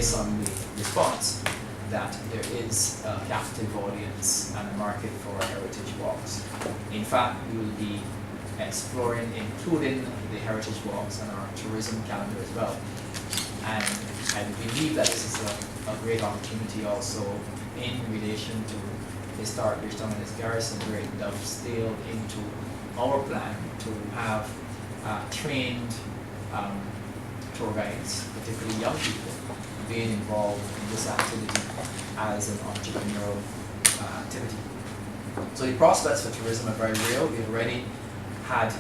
based on the response, that there is a captive audience and a market for heritage walks. In fact, we will be exploring, including the heritage walks on our tourism calendar as well. And I believe that this is a great opportunity also in relation to historic Bridgetown and its garrison, where it dovetail into our plan to have trained tour guides, particularly young people, being involved in this activity as an entrepreneurial activity. So the prospects for tourism are very real. We've already had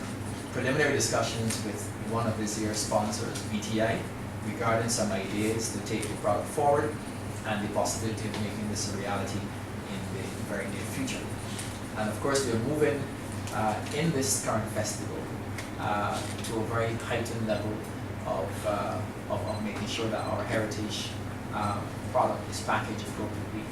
preliminary discussions with one of this year's sponsors, BTI, regarding some ideas to take the product forward and the possibility of making this a reality in the very near future. And of course, we are moving in this current festival to a very heightened level of making sure that our heritage product is packaged appropriately,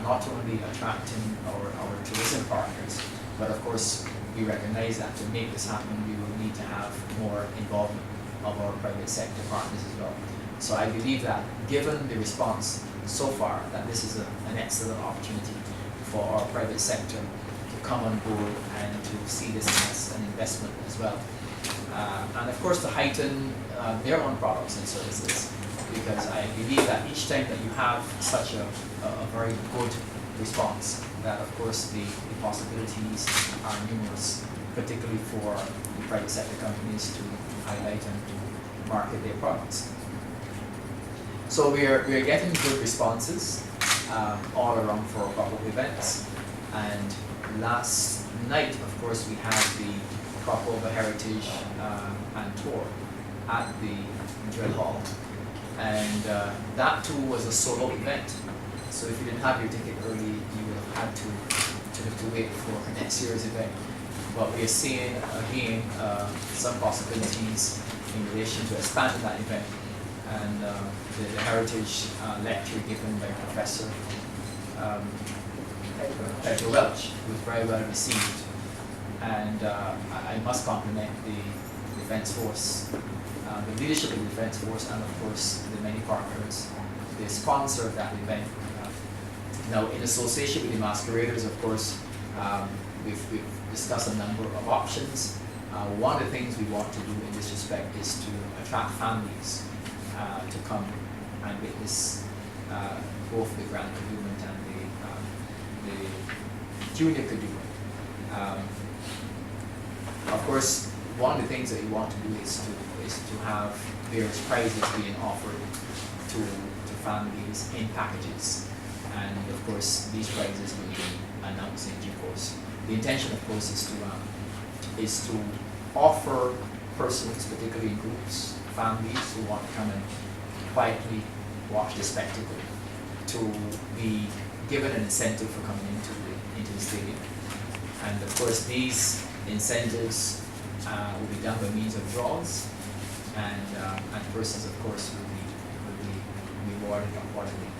not only attracting our tourism partners, but of course we recognize that to make this happen we will need to have more involvement of our private sector partners as well. So I believe that given the response so far, that this is an excellent opportunity for our private sector to come on board and to see this as an investment as well. And of course to heighten their own products and services, because I believe that each time that you have such a very good response, that of course the possibilities are numerous, particularly for the private sector companies to highlight and to market their products. So we are getting good responses all around for a couple of events. And last night, of course, we had the Crop Over Heritage and Tour at the Drill Hall. And that too was a solo event. So if you didn't have your ticket early, you would have had to wait for next year's event. But we are seeing again some possibilities in relation to expanding that event. And the heritage lecture given by Professor Pedro Welch was very well received. And I must compliment the Defence Force, the leadership of the Defence Force, and of course the many partners, the sponsor of that event. Now, in association with the masqueraders, of course, we've discussed a number of options. One of the things we want to do in this respect is to attract families to come and witness both the Grand Kadooment and the Junior Kadooment. Of course, one of the things that we want to do is to have various prizes being offered to families in packages. And of course, these prizes will be announced in due course. The intention, of course, is to offer persons, particularly in groups, families who want to come and quietly watch the spectacle, to be given an incentive for coming into the stadium. And of course, these incentives will be done by means of draws, and persons, of course, will be rewarded accordingly.